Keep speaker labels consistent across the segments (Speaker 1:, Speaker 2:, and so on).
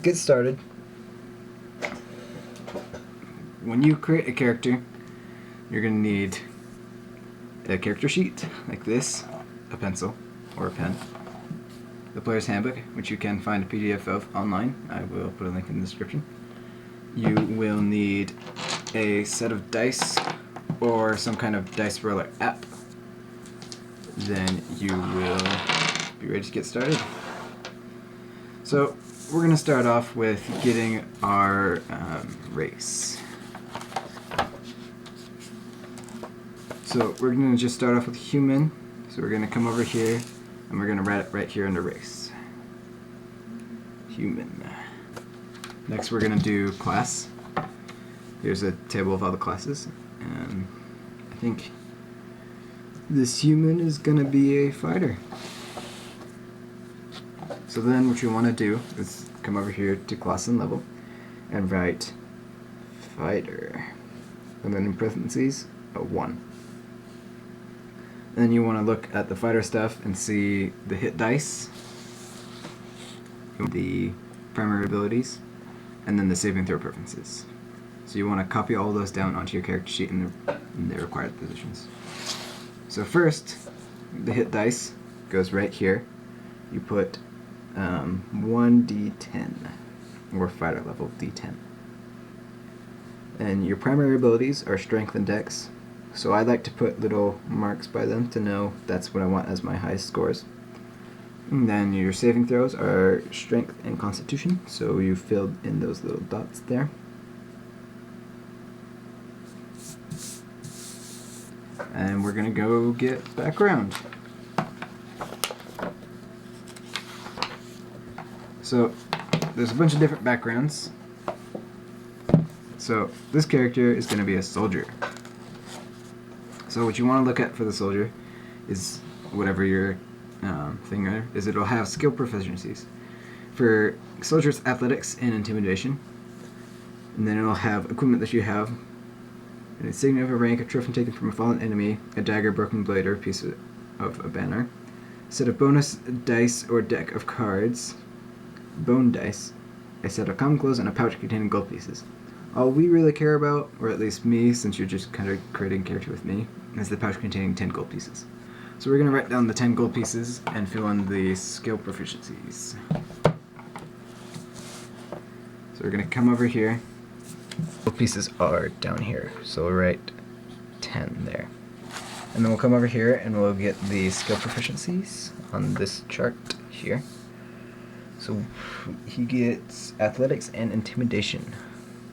Speaker 1: Get started. When you create a character, you're going to need a character sheet like this, a pencil or a pen, the player's handbook, which you can find a PDF of online. I will put a link in the description. You will need a set of dice or some kind of dice roller app. Then you will be ready to get started. So we're going to start off with getting our race. So we're going to just start off with human. So we're going to come over here and we're going to write it right here under race. Human. Next we're going to do class. Here's a table of all the classes. And I think this human is going to be a fighter. So then what you want to do is come over here to class and level and write fighter. And then in parentheses, a 1. And then you want to look at the fighter stuff and see the hit dice, the primary abilities, and then the saving throw preferences. So you want to copy all those down onto your character sheet in the required positions. So first, the hit dice goes right here. You put 1d10, or fighter level d10. And your primary abilities are strength and dex, so I like to put little marks by them to know that's what I want as my highest scores. And then your saving throws are strength and constitution, so you filled in those little dots there. And we're gonna go get background. So there's a bunch of different backgrounds. So this character is going to be a soldier. So what you want to look at for the soldier is whatever your thing is. It'll have skill proficiencies. For soldiers, athletics and intimidation. And then it'll have equipment that you have. An insignia of a rank, a trophy taken from a fallen enemy, a dagger, broken blade, or a piece of a banner. A set of bonus dice or deck of cards. Bone dice, a set of common clothes, and a pouch containing gold pieces. All we really care about, or at least me, since you're just kind of creating a character with me, is the pouch containing 10 gold pieces. So we're going to write down the 10 gold pieces and fill in the skill proficiencies. So we're going to come over here. Gold pieces are down here, so we'll write 10 there. And then we'll come over here and we'll get the skill proficiencies on this chart here. So he gets athletics and intimidation.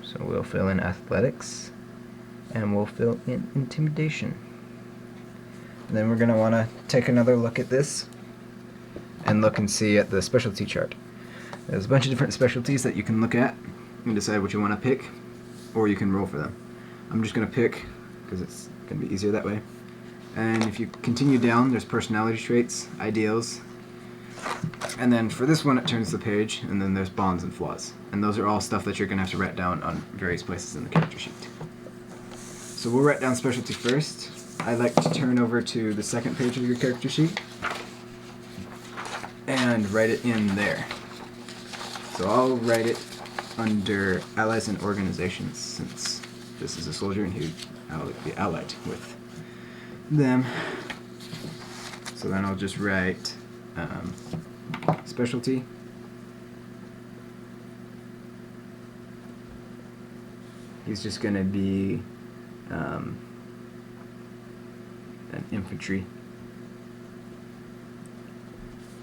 Speaker 1: So we'll fill in athletics and we'll fill in intimidation. And then we're going to want to take another look at this and look and see at the specialty chart. There's a bunch of different specialties that you can look at and decide what you want to pick, or you can roll for them. I'm just going to pick because it's going to be easier that way. And if you continue down, there's personality traits, ideals, and then for this one it turns the page, and then there's bonds and flaws. And those are all stuff that you're going to have to write down on various places in the character sheet. So we'll write down specialty first. I like to turn over to the second page of your character sheet and write it in there. So I'll write it under allies and organizations, since this is a soldier and he would be allied with them. So then I'll just write specialty, he's just going to be an infantry.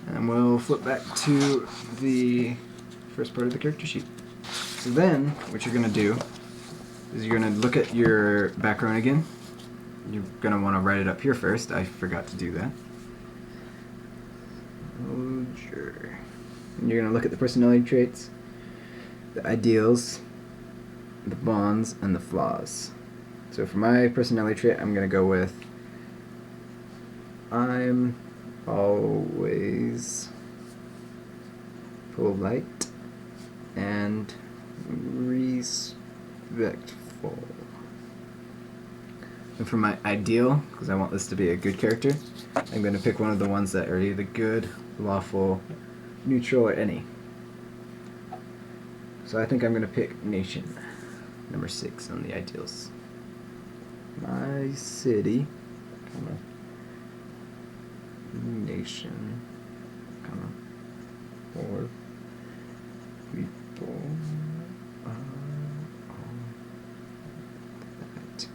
Speaker 1: And we'll flip back to the first part of the character sheet. So then what you're going to do is you're going to look at your background again. You're going to want to write it up here first. I forgot to do that. Soldier. And you're going to look at the personality traits, the ideals, the bonds, and the flaws. So for my personality trait, I'm going to go with I'm always polite and respectful. And for my ideal, because I want this to be a good character, I'm going to pick one of the ones that are either good, lawful, neutral, or any. So I think I'm going to pick Nation, number 6 on the ideals. My city, comma, nation, comma, or people are all that matter.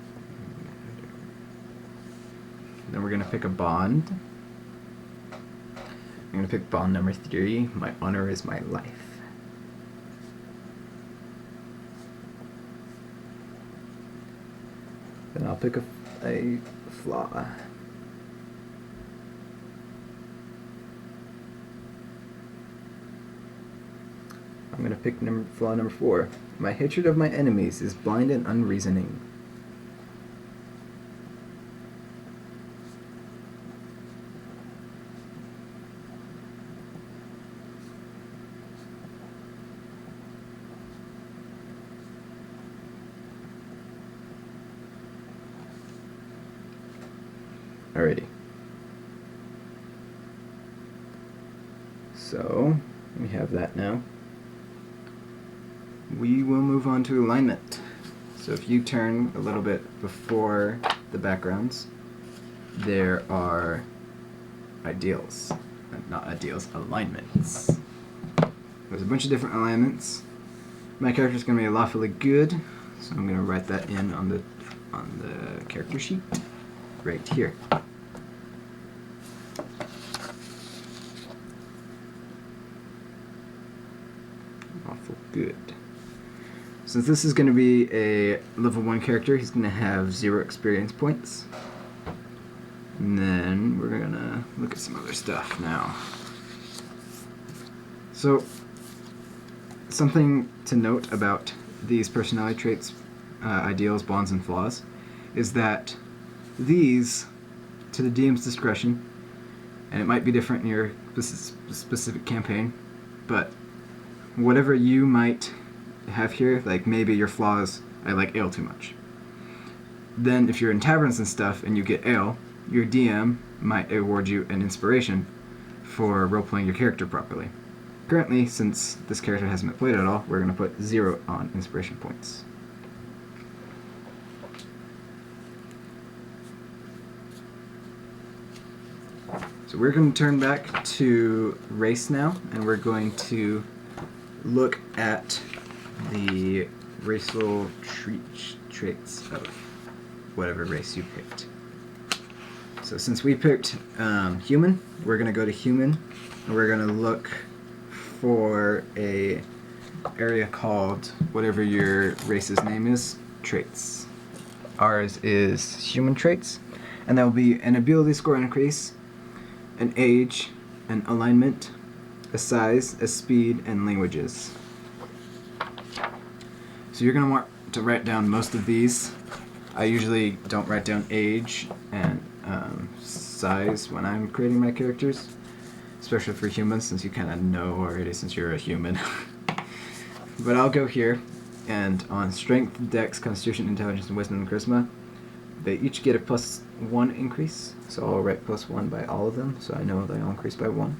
Speaker 1: Then we're going to pick a bond. I'm going to pick bond number 3, my honor is my life. Then I'll pick a flaw. I'm going to pick flaw number 4. My hatred of my enemies is blind and unreasoning. Alrighty. So, we have that now. We will move on to alignment. So if you turn a little bit before the backgrounds, there are ideals. Not ideals, alignments. There's a bunch of different alignments. My character's going to be lawfully good, so I'm going to write that in on the character sheet right here. Lawful good. Since this is going to be a level 1 character, he's going to have 0 experience points. And then we're going to look at some other stuff now. So, something to note about these personality traits, ideals, bonds, and flaws, is that these, to the DM's discretion, and it might be different in your specific campaign, but whatever you might have here, like maybe your flaws, I like ale too much. Then if you're in taverns and stuff and you get ale, your DM might award you an inspiration for role-playing your character properly. Currently, since this character hasn't been played at all, we're going to put 0 on inspiration points. So we're going to turn back to race now, and we're going to look at the racial traits of whatever race you picked. So since we picked human, we're going to go to human, and we're going to look for a area called whatever your race's name is, traits. Ours is human traits, and that will be an ability score increase, an age, an alignment, a size, a speed, and languages. So you're going to want to write down most of these. I usually don't write down age and size when I'm creating my characters, especially for humans, since you kind of know already since you're a human. But I'll go here, and on strength, dex, constitution, intelligence, and wisdom and charisma, they each get a +1 increase. So I'll write +1 by all of them, so I know they all increase by 1.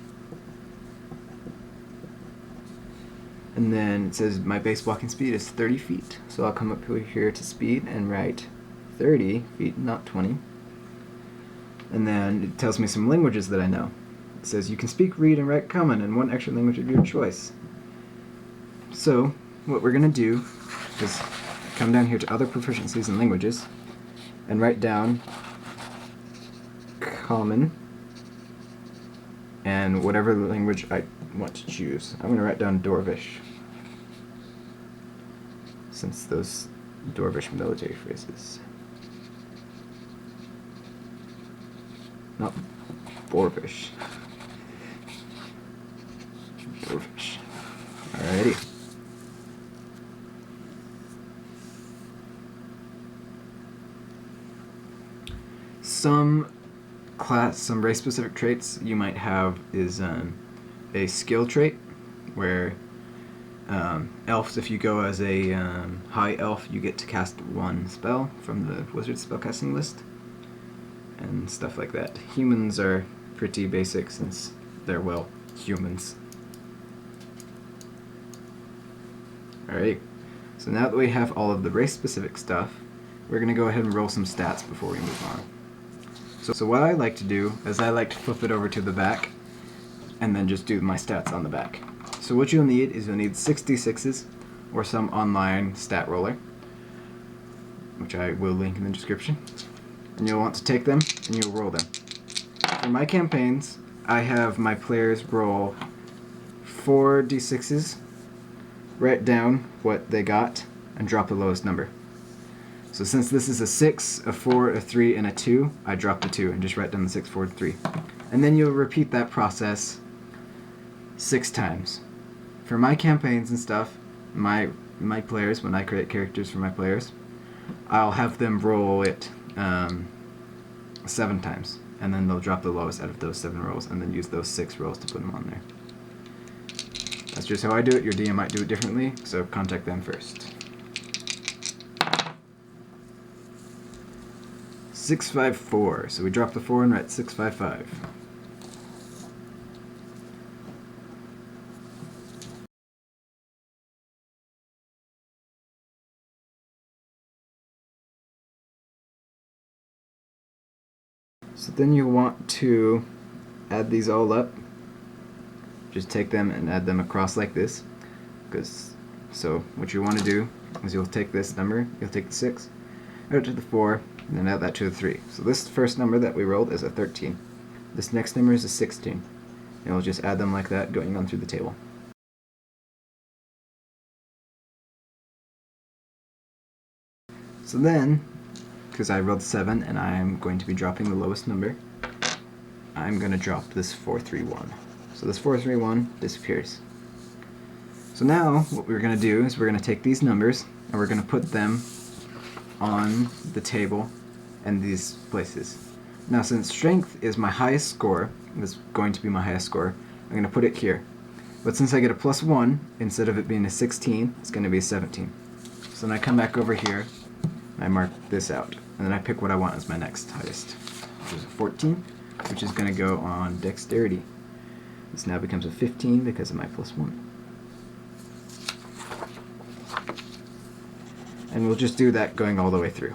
Speaker 1: And then it says my base walking speed is 30 feet. So I'll come up here to speed and write 30 feet, not 20. And then it tells me some languages that I know. It says you can speak, read, and write common and 1 extra language of your choice. So what we're going to do is come down here to other proficiencies and languages and write down common and whatever language I want to choose. I'm going to write down Dwarvish, since those Dwarvish military phrases. Not Dwarvish. Dwarvish. Alrighty. Some race-specific traits you might have is a skill trait, where elves, if you go as a high elf, you get to cast 1 spell from the wizard spellcasting list, and stuff like that. Humans are pretty basic since they're, well, humans. Alright, so now that we have all of the race-specific stuff, we're going to go ahead and roll some stats before we move on. So what I like to do is I like to flip it over to the back and then just do my stats on the back. So what you'll need is you'll need 66s or some online stat roller, which I will link in the description. And you'll want to take them and you'll roll them. For my campaigns, I have my players roll 4d6s, write down what they got, and drop the lowest number. So since this is a 6, a 4, a 3, and a 2, I drop the 2 and just write down the 6, 4, 3. And then you'll repeat that process 6 times. For my campaigns and stuff, my players, when I create characters for my players, I'll have them roll it 7 times. And then they'll drop the lowest out of those 7 rolls and then use those 6 rolls to put them on there. That's just how I do it. Your DM might do it differently, so contact them first. 654. So we drop the 4 and write 655. So then you'll want to add these all up. Just take them and add them across like this. So what you want to do is you'll take this number, you'll take the 6, add it to the 4, and then add that to the 3. So this first number that we rolled is a 13. This next number is a 16. And we'll just add them like that going on through the table. So then, because I rolled 7 and I'm going to be dropping the lowest number, I'm going to drop this 431. So this 431 disappears. So now what we're going to do is we're going to take these numbers and we're going to put them on the table and these places. Now since strength is my highest score, is going to be my highest score, I'm going to put it here. But since I get a +1, instead of it being a 16, it's going to be a 17. So then I come back over here and I mark this out. And then I pick what I want as my next highest, which is a 14, which is going to go on dexterity. This now becomes a 15 because of my +1. And we'll just do that going all the way through.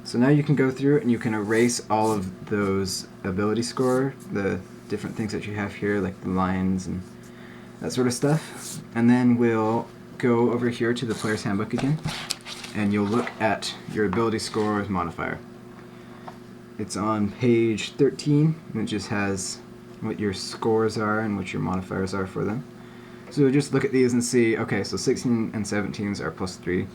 Speaker 1: So now you can go through and you can erase all of those ability score, the different things that you have here, like the lines and that sort of stuff. And then we'll go over here to the player's handbook again, and you'll look at your ability scores modifier. It's on page 13, and it just has what your scores are and what your modifiers are for them. So you'll just look at these and see, okay, so 16 and 17s are +3,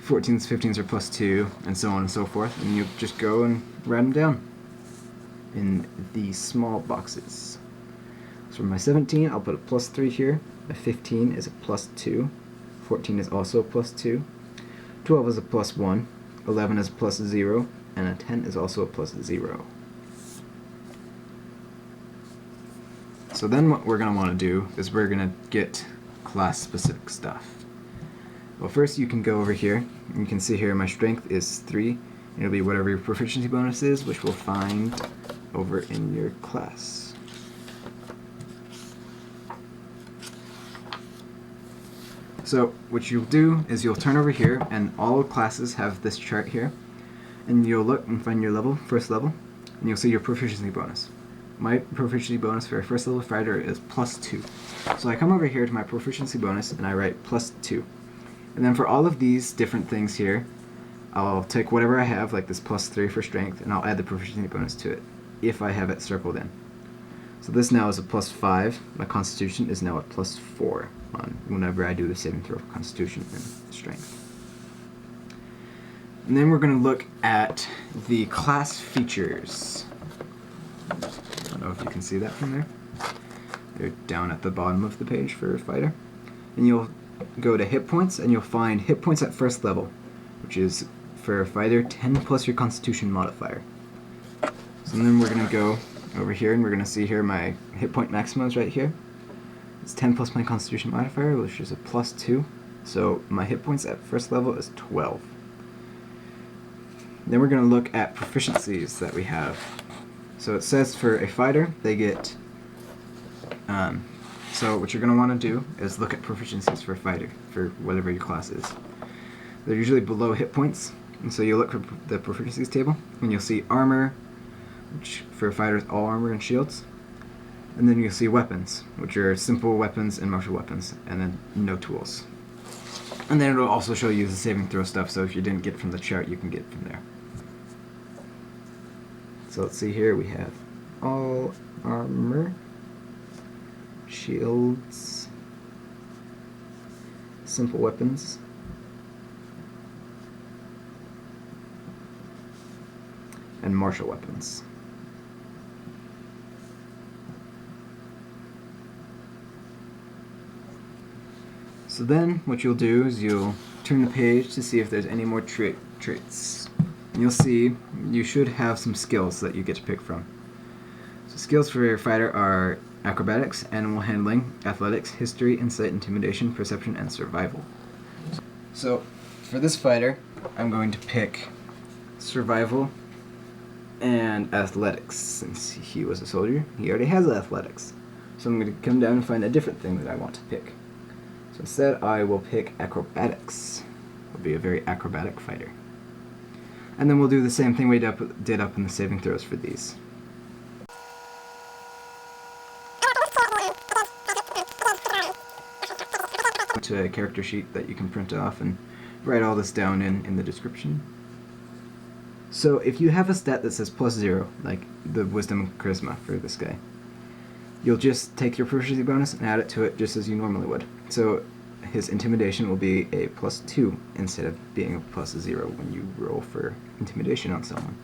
Speaker 1: 14s, 15s are +2, and so on and so forth, and you just go and write them down in these small boxes. So for my 17, I'll put a +3 here, a 15 is a +2, 14 is also a +2, 12 is a +1, 11 is a +0, and a 10 is also a +0. So then what we're going to want to do is we're going to get class-specific stuff. Well, first you can go over here, and you can see here my strength is 3, and it'll be whatever your proficiency bonus is, which we'll find over in your class. So what you'll do is you'll turn over here, and all classes have this chart here, and you'll look and find your level, first level, and you'll see your proficiency bonus. My proficiency bonus for a first level fighter is +2. So I come over here to my proficiency bonus and I write +2. And then for all of these different things here, I'll take whatever I have, like this +3 for strength, and I'll add the proficiency bonus to it, if I have it circled in. So this now is a +5, my constitution is now a +4 on whenever I do the saving throw for constitution and strength. And then we're going to look at the class features. I don't know if you can see that from there. They're down at the bottom of the page for a fighter. And you'll go to hit points, and you'll find hit points at first level, which is for a fighter 10 plus your constitution modifier. So then we're going to go over here, and we're going to see here my hit point maximums right here. It's 10 plus my Constitution modifier, which is a +2. So my hit points at first level is 12. Then we're going to look at proficiencies that we have. So it says for a fighter, they get... so what you're going to want to do is look at proficiencies for a fighter, for whatever your class is. They're usually below hit points, and so you look for the proficiencies table, and you'll see armor, which for a fighter is all armor and shields. And then you'll see weapons, which are simple weapons and martial weapons, and then no tools. And then it'll also show you the saving throw stuff, so if you didn't get it from the chart, you can get it from there. So let's see here, we have all armor, shields, simple weapons, and martial weapons. So then what you'll do is you'll turn the page to see if there's any more traits. And you'll see you should have some skills that you get to pick from. So skills for your fighter are acrobatics, animal handling, athletics, history, insight, intimidation, perception, and survival. So for this fighter, I'm going to pick survival and athletics. Since he was a soldier, he already has athletics. So I'm going to come down and find a different thing that I want to pick. So instead, I will pick acrobatics. It'll be a very acrobatic fighter. And then we'll do the same thing we did up in the saving throws for these. To a character sheet that you can print off and write all this down in the description. So if you have a stat that says +0, like the wisdom and charisma for this guy, you'll just take your proficiency bonus and add it to it just as you normally would. So his intimidation will be a +2 instead of being a +0 when you roll for intimidation on someone.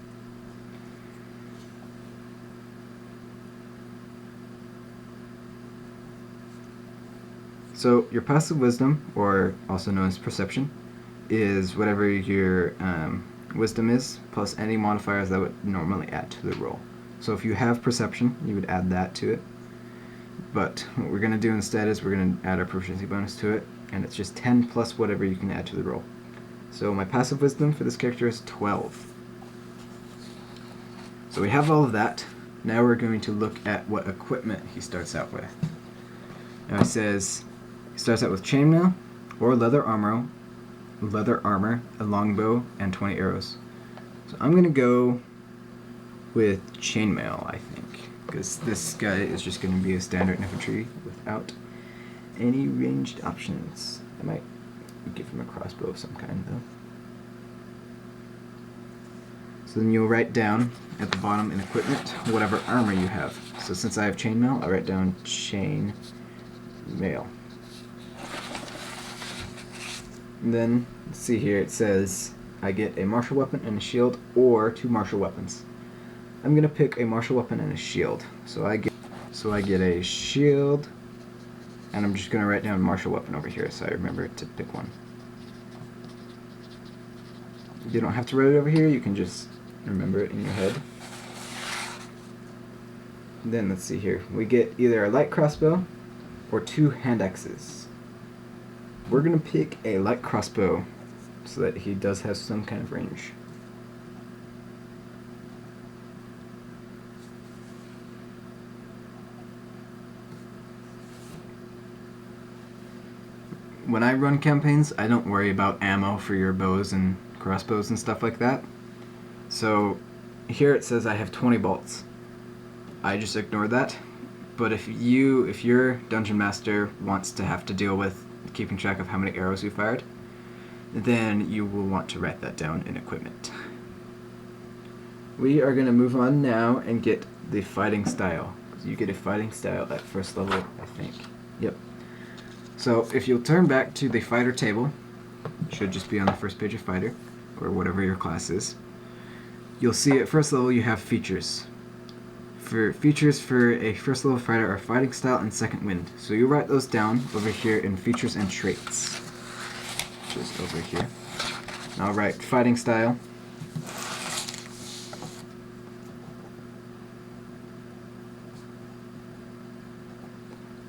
Speaker 1: So your passive wisdom, or also known as perception, is whatever your wisdom is, plus any modifiers that would normally add to the roll. So if you have perception, you would add that to it. But what we're going to do instead is we're going to add our proficiency bonus to it, and it's just 10 plus whatever you can add to the roll. So my passive wisdom for this character is 12. So we have all of that. Now we're going to look at what equipment he starts out with. Now he says he starts out with chainmail or leather armor, a longbow, and 20 arrows. So I'm going to go with chainmail, I think, because this guy is just going to be a standard infantry without any ranged options. I might give him a crossbow of some kind, though. So then you'll write down at the bottom in equipment whatever armor you have. So since I have chainmail, I'll write down chainmail. And then, let's see here, it says I get a martial weapon and a shield, or 2 martial weapons. I'm going to pick a martial weapon and a shield. So I get a shield, and I'm just going to write down martial weapon over here so I remember to pick one. You don't have to write it over here, you can just remember it in your head. Then let's see here, we get either a light crossbow or 2 hand axes. We're going to pick a light crossbow so that he does have some kind of range. When I run campaigns, I don't worry about ammo for your bows and crossbows and stuff like that. So here it says I have 20 bolts. I just ignore that. But if your dungeon master wants to have to deal with keeping track of how many arrows you fired, then you will want to write that down in equipment. We are going to move on now and get the fighting style. You get a fighting style at first level, I think. Yep. So if you'll turn back to the fighter table, it should just be on the first page of fighter, or whatever your class is, you'll see at first level you have features. Features for a first level fighter are fighting style and second wind. So you write those down over here in features and traits. Just over here. I'll write fighting style.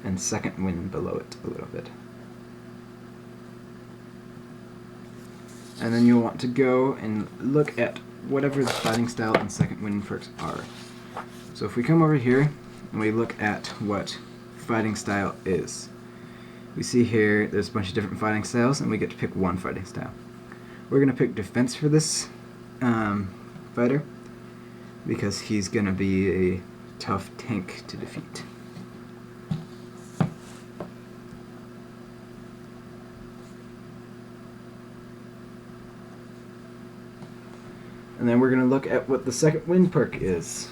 Speaker 1: And and second wind below it a little bit. And then you'll want to go and look at whatever the fighting style and second wind perks are. So if we come over here and we look at what fighting style is, we see here there's a bunch of different fighting styles, and we get to pick one fighting style. We're going to pick defense for this fighter because he's going to be a tough tank to defeat. And then we're going to look at what the second wind perk is.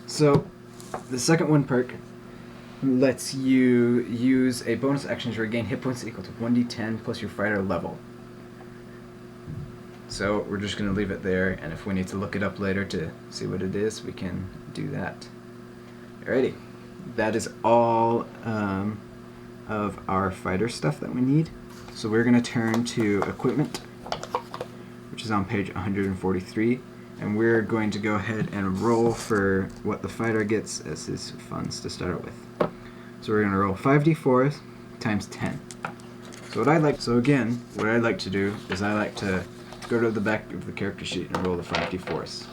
Speaker 1: So, the second wind perk lets you use a bonus action to regain hit points equal to 1d10 plus your fighter level. So, we're just going to leave it there, and if we need to look it up later to see what it is, we can do that. Alrighty, that is all of our fighter stuff that we need. So we're going to turn to equipment, which is on page 143. And we're going to go ahead and roll for what the fighter gets as his funds to start out with. So we're going to roll 5d4 times 10. So what I'd like to do is I like to go to the back of the character sheet and roll the 5d4s.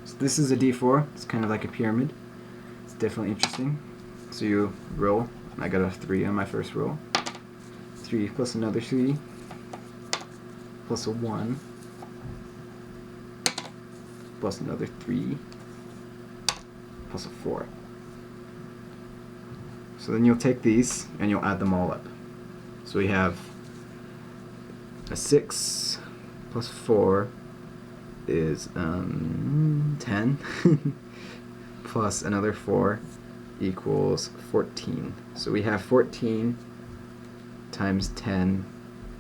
Speaker 1: So this is a d4. It's kind of like a pyramid. It's definitely interesting. So you roll. I got a 3 on my first roll. 3 plus another 3 plus a 1. Plus another 3, plus a 4. So then you'll take these and you'll add them all up. So we have a 6 plus 4 is 10, plus another 4 equals 14. So we have 14 times 10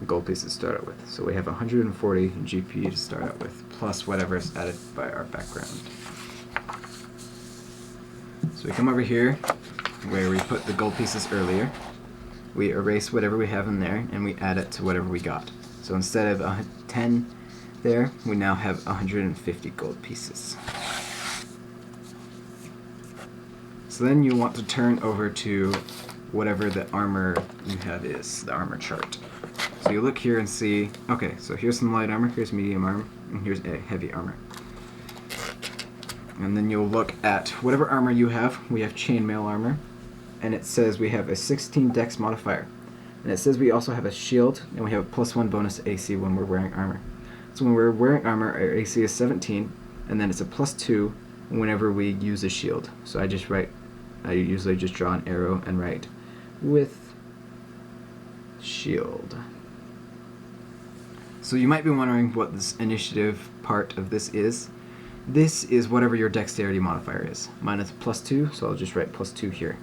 Speaker 1: gold pieces to start out with. So we have 140 GP to start out with, plus whatever is added by our background. So we come over here where we put the gold pieces earlier. We erase whatever we have in there and we add it to whatever we got. So instead of 10 there, we now have 150 gold pieces. So then you want to turn over to whatever the armor you have is, the armor chart. So you look here and see, okay, so here's some light armor, here's medium armor, and here's a heavy armor. And then you'll look at whatever armor you have. We have chainmail armor, and it says we have a 16 dex modifier. And it says we also have a shield, and we have a +1 bonus AC when we're wearing armor. So when we're wearing armor, our AC is 17, and then it's a +2 whenever we use a shield. So I usually just draw an arrow and write with shield. So you might be wondering what this initiative part of this is. This is whatever your dexterity modifier is. Mine is +2, so I'll just write +2 here.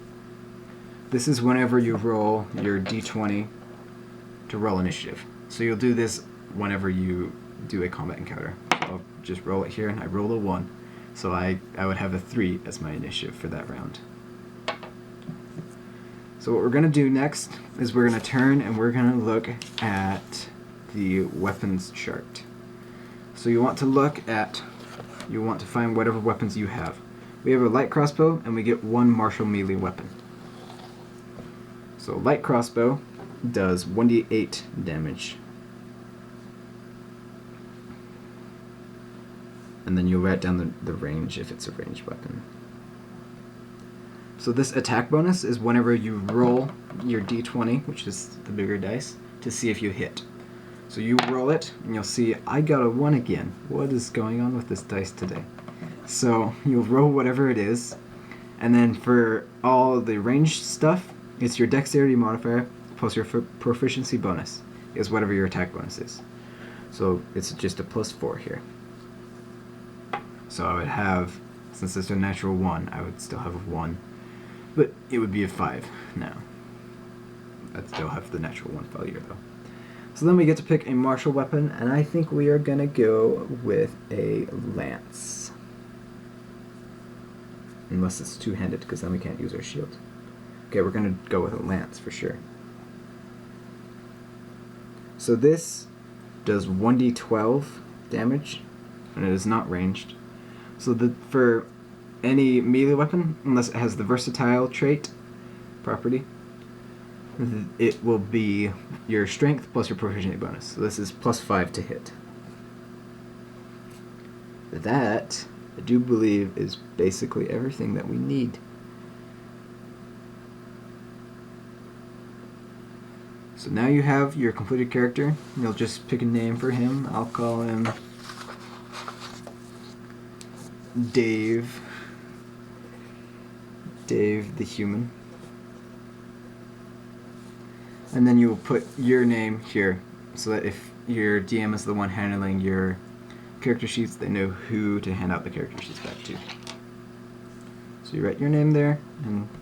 Speaker 1: This is whenever you roll your d20 to roll initiative. So you'll do this whenever you do a combat encounter. So I'll just roll it here, and I roll a 1. So I would have a 3 as my initiative for that round. So what we're going to do next is we're going to turn and we're going to look at the weapons chart. So you want to find whatever weapons you have. We have a light crossbow and we get 1 martial melee weapon. So light crossbow does 1d8 damage. And then you'll write down the range if it's a ranged weapon. So this attack bonus is whenever you roll your d20, which is the bigger dice, to see if you hit. So you roll it, and you'll see, I got a 1 again. What is going on with this dice today? So you'll roll whatever it is, and then for all the ranged stuff, it's your dexterity modifier plus your proficiency bonus, is whatever your attack bonus is. So it's just a +4 here. So I would have, since it's a natural 1, I would still have a 1. But it would be a 5 now. I'd still have the natural 1 failure though. So then we get to pick a martial weapon, and I think we are going to go with a lance. Unless it's two-handed, because then we can't use our shield. Okay, we're going to go with a lance for sure. So this does 1d12 damage, and it is not ranged. So for any melee weapon, unless it has the versatile trait property, it will be your strength plus your proficiency bonus. So this is +5 to hit. That, I do believe, is basically everything that we need. So now you have your completed character. You'll just pick a name for him. I'll call him Dave. Dave the human. And then you will put your name here, so that if your DM is the one handling your character sheets, they know who to hand out the character sheets back to. So you write your name there, and